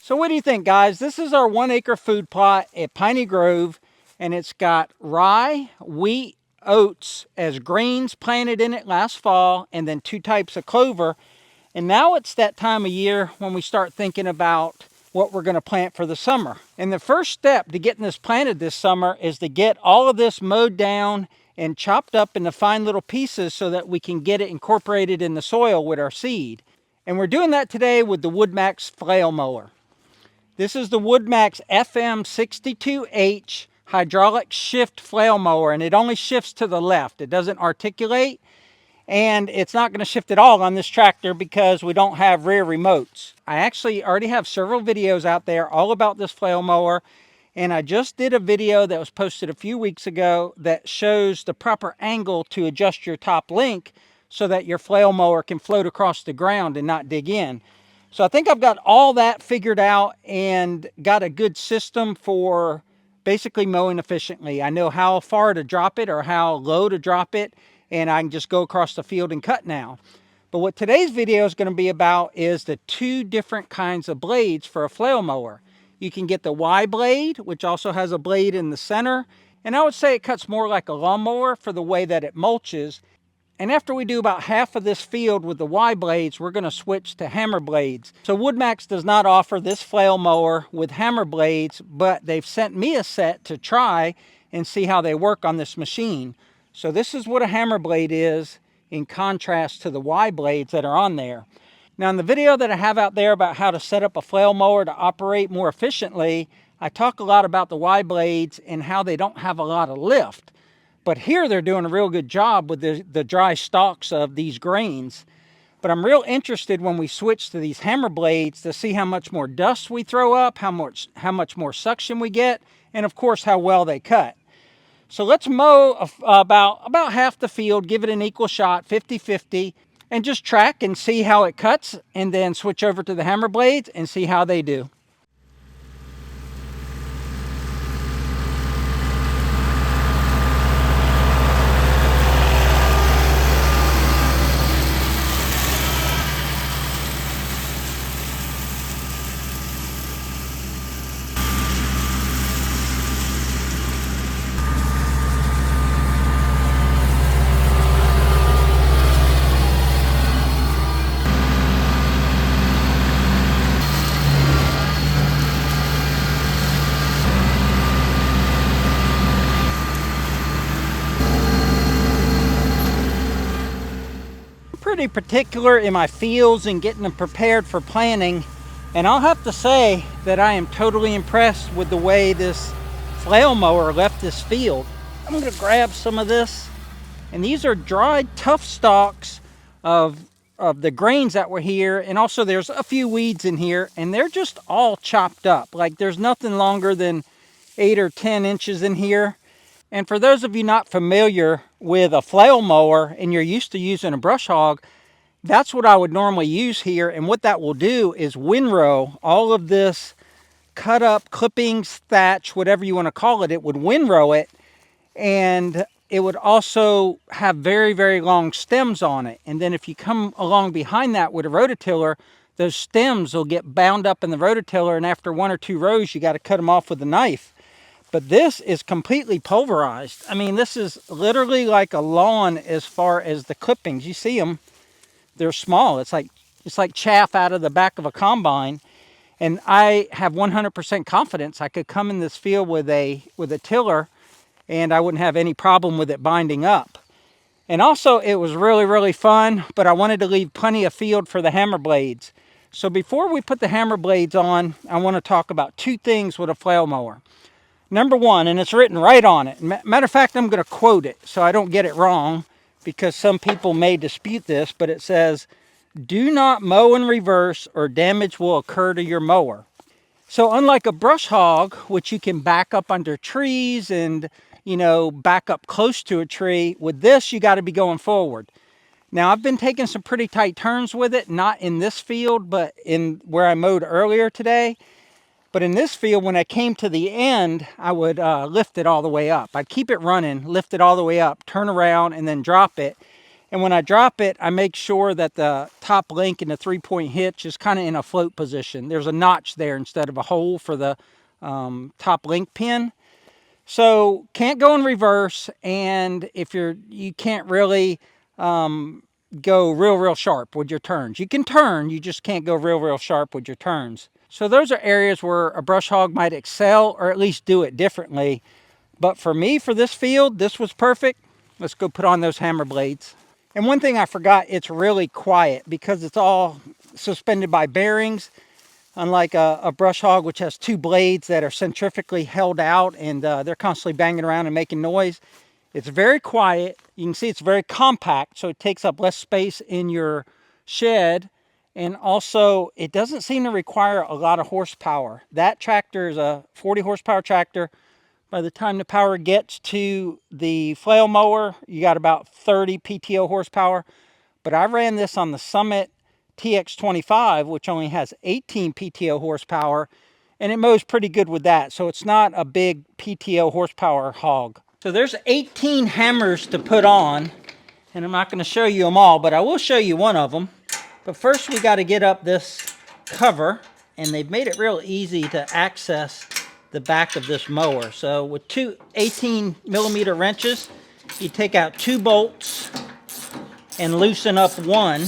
So what do you think, guys? This is our 1 acre food plot at Piney Grove, and it's got rye, wheat, oats as grains planted in it last fall, and then 2 types of clover. And now it's that time of year when we start thinking about what we're going to plant for the summer. And the first step to getting this planted this summer is to get all of this mowed down and chopped up into fine little pieces so that we can get it incorporated in the soil with our seed. And we're doing that today with the WoodMax Flail Mower. This is the WoodMax FM62H hydraulic shift flail mower, and it only shifts to the left. It doesn't articulate, and it's not going to shift at all on this tractor because we don't have rear remotes. I actually already have several videos out there all about this flail mower, and I just did a video that was posted a few weeks ago that shows the proper angle to adjust your top link so that your flail mower can float across the ground and not dig in. So I think I've got all that figured out and got a good system for basically mowing efficiently. I know how far to drop it or how low to drop it, and I can just go across the field and cut now. But what today's video is going to be about is the 2 different kinds of blades for a flail mower. You can get the Y blade, which also has a blade in the center, and I would say it cuts more like a lawnmower for the way that it mulches. And after we do about half of this field with the Y blades, we're going to switch to hammer blades. So WoodMax does not offer this flail mower with hammer blades, but they've sent me a set to try and see how they work on this machine. So this is what a hammer blade is in contrast to the Y blades that are on there. Now in the video that I have out there about how to set up a flail mower to operate more efficiently, I talk a lot about the Y blades and how they don't have a lot of lift. But here they're doing a real good job with the dry stalks of these grains. But I'm real interested when we switch to these hammer blades to see how much more dust we throw up, how much more suction we get, and of course how well they cut. So let's mow about half the field, give it an equal shot, 50-50, and just track and see how it cuts, and then switch over to the hammer blades and see how they do. Pretty particular in my fields and getting them prepared for planting, and I'll have to say that I am totally impressed with the way this flail mower left this field. I'm going to grab some of this, and these are dried tough stalks of the grains that were here, and also there's a few weeds in here, and they're just all chopped up. Like there's nothing longer than 8 or 10 inches in here. And for those of you not familiar with a flail mower and you're used to using a brush hog, that's what I would normally use here. And what that will do is windrow all of this cut up clippings, thatch, whatever you want to call it. It would windrow it, and it would also have very, very long stems on it. And then if you come along behind that with a rototiller, those stems will get bound up in the rototiller, and after 1 or 2 rows, you got to cut them off with a knife. But this is completely pulverized. I mean, this is literally like a lawn as far as the clippings. You see them, they're small. It's like chaff out of the back of a combine. And I have 100% confidence I could come in this field with a tiller and I wouldn't have any problem with it binding up. And also it was really, really fun, but I wanted to leave plenty of field for the hammer blades. So before we put the hammer blades on, I want to talk about 2 things with a flail mower. Number 1, and it's written right on it. Matter of fact, I'm going to quote it so I don't get it wrong, because some people may dispute this, but it says, "Do not mow in reverse or damage will occur to your mower." So unlike a brush hog, which you can back up under trees and, back up close to a tree, with this you got to be going forward. Now I've been taking some pretty tight turns with it, not in this field, but in where I mowed earlier today. But in this field, when I came to the end, I would lift it all the way up. I'd keep it running, lift it all the way up, turn around, and then drop it. And when I drop it, I make sure that the top link and the 3-point hitch is kind of in a float position. There's a notch there instead of a hole for the top link pin. So can't go in reverse, and if you can't really go real sharp with your turns. You can turn, you just can't go real sharp with your turns. So those are areas where a brush hog might excel, or at least do it differently. But for me, for this field, this was perfect. Let's go put on those hammer blades. And one thing I forgot, it's really quiet because it's all suspended by bearings. Unlike a brush hog, which has 2 blades that are centrifugally held out, and they're constantly banging around and making noise. It's very quiet. You can see it's very compact, so it takes up less space in your shed. And also, it doesn't seem to require a lot of horsepower. That tractor is a 40 horsepower tractor. By the time the power gets to the flail mower, you got about 30 PTO horsepower. But I ran this on the Summit TX25, which only has 18 PTO horsepower, and it mows pretty good with that. So it's not a big PTO horsepower hog. So there's 18 hammers to put on, and I'm not going to show you them all, but I will show you one of them. But first we got to get up this cover, and they've made it real easy to access the back of this mower. So with 2 18mm wrenches, you take out 2 bolts and loosen up one,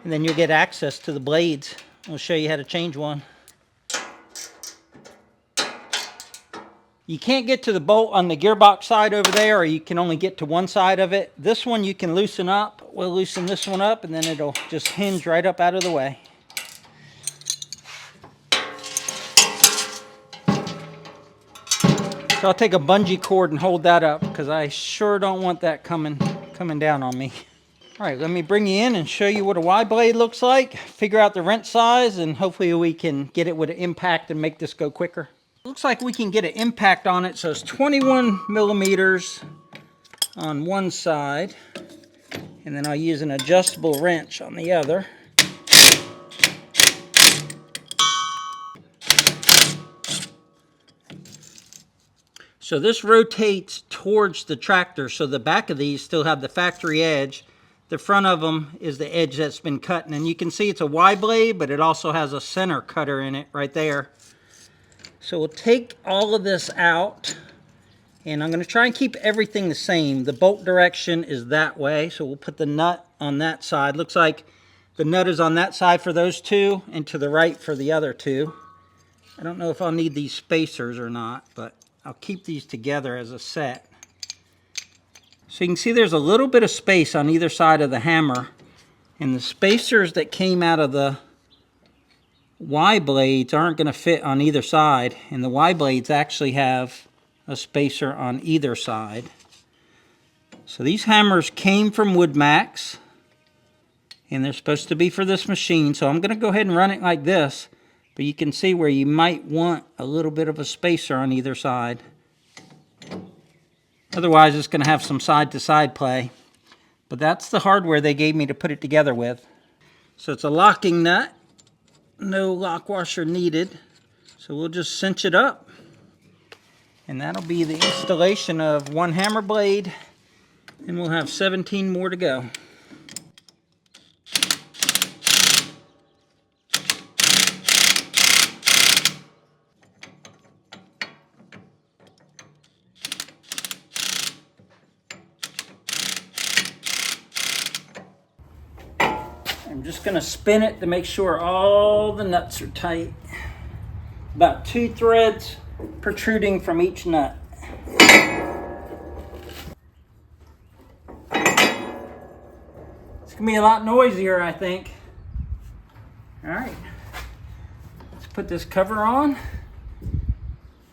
and then you'll get access to the blades. I'll show you how to change one. You can't get to the bolt on the gearbox side over there, or you can only get to one side of it. This one you can loosen up. We'll loosen this one up, and then it'll just hinge right up out of the way. So I'll take a bungee cord and hold that up, because I sure don't want that coming down on me. All right, let me bring you in and show you what a Y blade looks like, figure out the wrench size, and hopefully we can get it with an impact and make this go quicker. Looks like we can get an impact on it, so it's 21mm on one side, and then I'll use an adjustable wrench on the other. So this rotates towards the tractor, so the back of these still have the factory edge. The front of them is the edge that's been cut, and you can see it's a Y blade, but it also has a center cutter in it right there. So we'll take all of this out, and I'm going to try and keep everything the same. The bolt direction is that way, so we'll put the nut on that side. Looks like the nut is on that side for those 2, and to the right for the other 2. I don't know if I'll need these spacers or not, but I'll keep these together as a set. So you can see there's a little bit of space on either side of the hammer, and the spacers that came out of the Y blades aren't going to fit on either side, and the Y blades actually have a spacer on either side. So these hammers came from WoodMax, and they're supposed to be for this machine, so I'm going to go ahead and run it like this, but you can see where you might want a little bit of a spacer on either side. Otherwise, it's going to have some side-to-side play. But that's the hardware they gave me to put it together with. So it's a locking nut. No lock washer needed. So we'll just cinch it up. And that'll be the installation of one hammer blade. And we'll have 17 more to go. I'm just going to spin it to make sure all the nuts are tight. About 2 threads protruding from each nut. It's going to be a lot noisier, I think. All right. Let's put this cover on.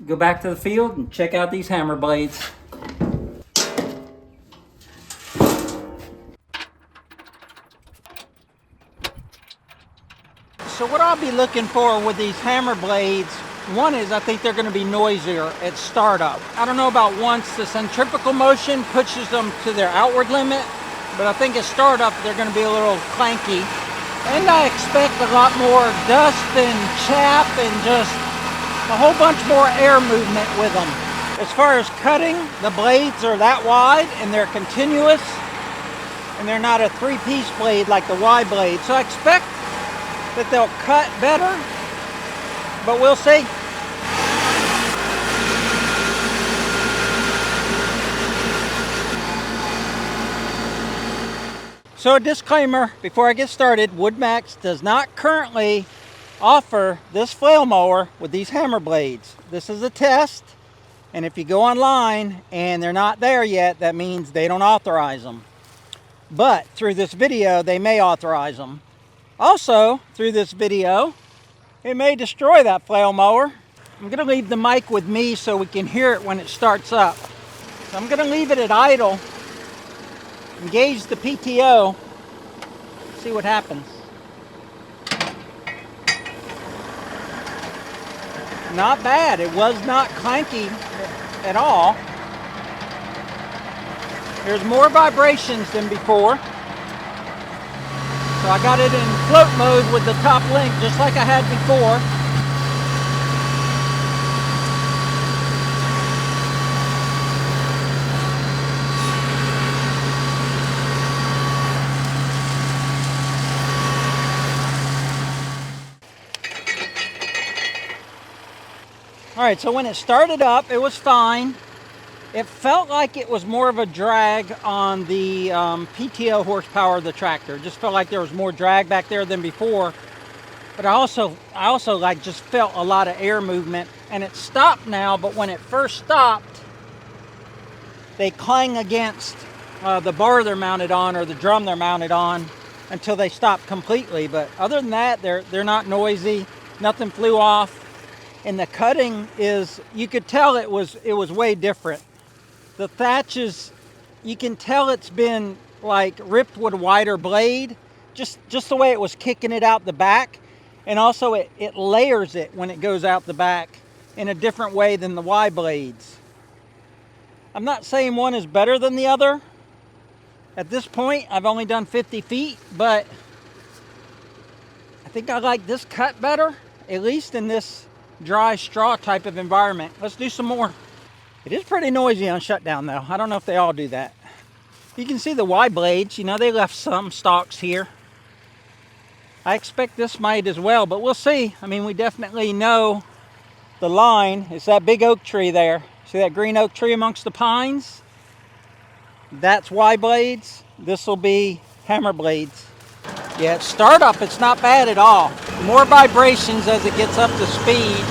Go back to the field and check out these hammer blades. So what I'll be looking for with these hammer blades, one is I think they're going to be noisier at startup. I don't know about once the centrifugal motion pushes them to their outward limit, but I think at startup they're going to be a little clanky. And I expect a lot more dust and chaff and just a whole bunch more air movement with them. As far as cutting, the blades are that wide and they're continuous. and they're not a three-piece blade like the Y blade. So I expect that they'll cut better, but we'll see. So a disclaimer before I get started, WoodMax does not currently offer this flail mower with these hammer blades. This is a test, and if you go online and they're not there yet, that means they don't authorize them. But through this video, they may authorize them. Also, through this video, it may destroy that flail mower. I'm going to leave the mic with me so we can hear it when it starts up. So I'm going to leave it at idle, engage the PTO, see what happens. Not bad. It was not clanky at all. There's more vibrations than before. So I got it in float mode with the top link, just like I had before. All right, so when it started up, it was fine. It felt like it was more of a drag on the PTO horsepower of the tractor. It just felt like there was more drag back there than before. But I also like just felt a lot of air movement, and it stopped now. But when it first stopped, they clang against the bar they're mounted on or the drum they're mounted on until they stop completely. But other than that, they're not noisy. Nothing flew off. And the cutting is, you could tell it was way different. The thatch is, you can tell it's been like ripped with a wider blade, just the way it was kicking it out the back. And also it layers it when it goes out the back in a different way than the Y blades. I'm not saying one is better than the other. At this point, I've only done 50 feet, but I think I like this cut better, at least in this dry straw type of environment. Let's do some more. It is pretty noisy on shutdown though. I don't know if they all do that. You can see the Y blades, you know, they left some stalks here. I expect this might as well, but we'll see. I mean, we definitely know the line. It's that big oak tree there. See that green oak tree amongst the pines? That's Y blades. This will be hammer blades. Yeah, at startup, it's not bad at all. More vibrations as it gets up to speed.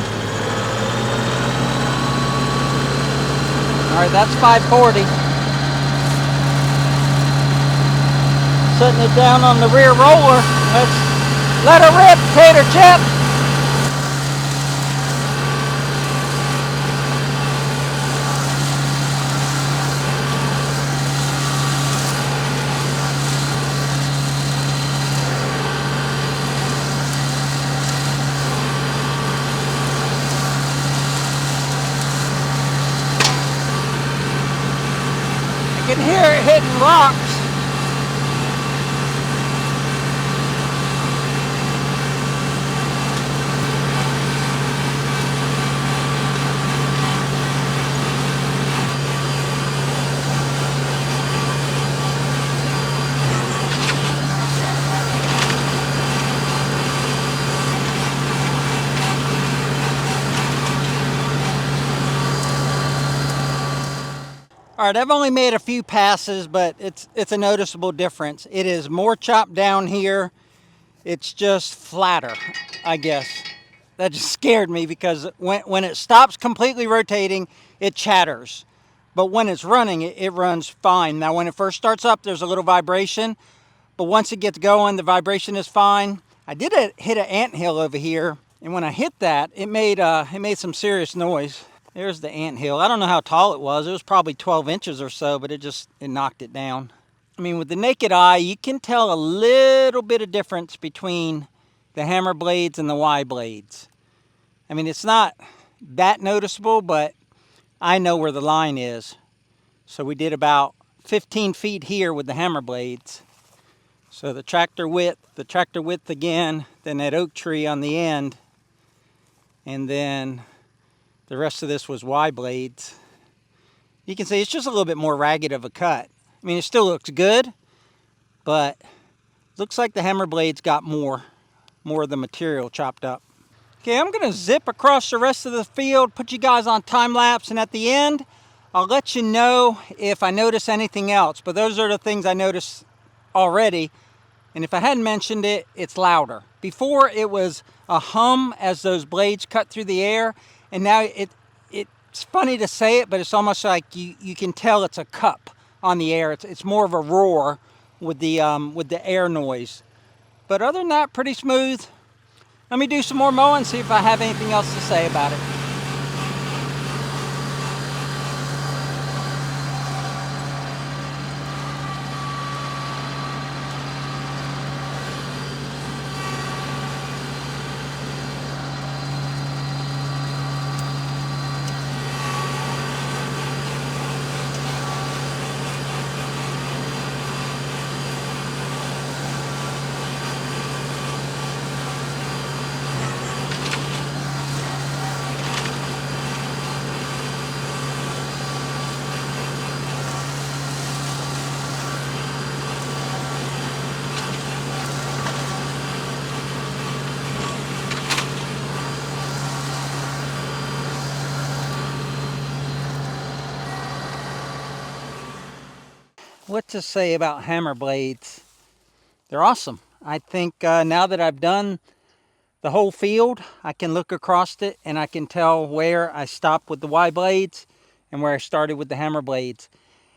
All right, that's 540. Setting it down on the rear roller. Let's let her rip, tater chip. You can hear it hitting rocks. All right, I've only made a few passes, but it's a noticeable difference. It is more chopped down here. It's just flatter, I guess. That just scared me because when it stops completely rotating, it chatters. But when it's running, it runs fine. Now, when it first starts up, there's a little vibration. But once it gets going, the vibration is fine. I did hit an anthill over here, and when I hit that, it made some serious noise. There's the anthill. I don't know how tall it was. It was probably 12 inches or so, but it knocked it down. I mean, with the naked eye, you can tell a little bit of difference between the hammer blades and the Y blades. I mean, it's not that noticeable, but I know where the line is. So we did about 15 feet here with the hammer blades. So the tractor width again, then that oak tree on the end, and then the rest of this was Y blades. You can see it's just a little bit more ragged of a cut. I mean, it still looks good, but looks like the hammer blades got more of the material chopped up. Okay, I'm gonna zip across the rest of the field, put you guys on time lapse, and at the end, I'll let you know if I notice anything else. But those are the things I noticed already. And if I hadn't mentioned it, it's louder. Before it was a hum as those blades cut through the air, and now it's funny to say it, but it's almost like you can tell it's a cup on the air. It's more of a roar with the air noise. But other than that, pretty smooth. Let me do some more mowing, see if I have anything else to say about it. What to say about hammer blades? They're awesome. I think now that I've done the whole field, I can look across it and I can tell where I stopped with the Y blades and where I started with the hammer blades.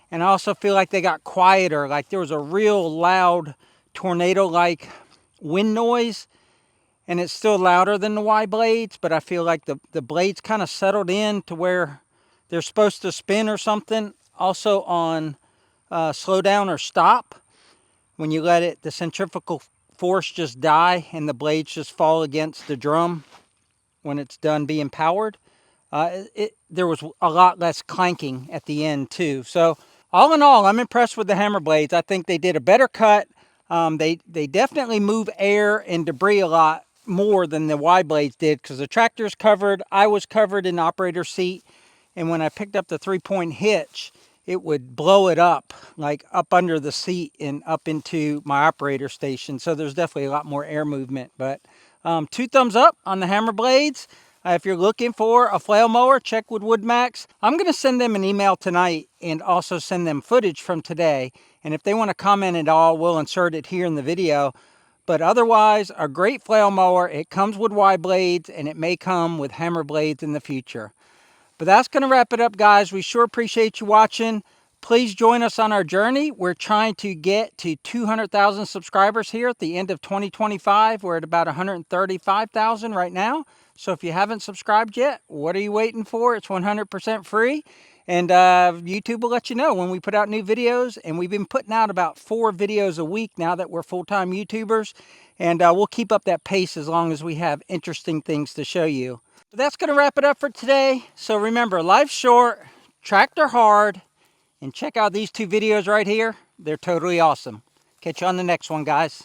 And I also feel like they got quieter, like there was a real loud tornado-like wind noise, and it's still louder than the Y blades, but I feel like the blades kind of settled in to where they're supposed to spin or something. Also on slow down or stop, when you let it, the centrifugal force just die and the blades just fall against the drum when it's done being powered. There was a lot less clanking at the end too. So all in all, I'm impressed with the hammer blades. I think they did a better cut. They definitely move air and debris a lot more than the Y blades did, because the tractor's covered. I was covered in the operator's seat, and when I picked up the 3-point hitch, it would blow it up, like up under the seat and up into my operator station. So there's definitely a lot more air movement. But 2 thumbs up on the hammer blades. If you're looking for a flail mower, check with WoodMax. I'm going to send them an email tonight and also send them footage from today. And if they want to comment at all, we'll insert it here in the video. But otherwise, a great flail mower. It comes with Y blades, and it may come with hammer blades in the future. But that's going to wrap it up, guys. We sure appreciate you watching. Please join us on our journey. We're trying to get to 200,000 subscribers here at the end of 2025. We're at about 135,000 right now. So if you haven't subscribed yet, what are you waiting for? It's 100% free. And YouTube will let you know when we put out new videos. And we've been putting out about 4 videos a week now that we're full-time YouTubers. And we'll keep up that pace as long as we have interesting things to show you. But that's going to wrap it up for today. So remember, life's short, tractor hard, and check out these 2 videos right here. They're totally awesome. Catch you on the next one, guys.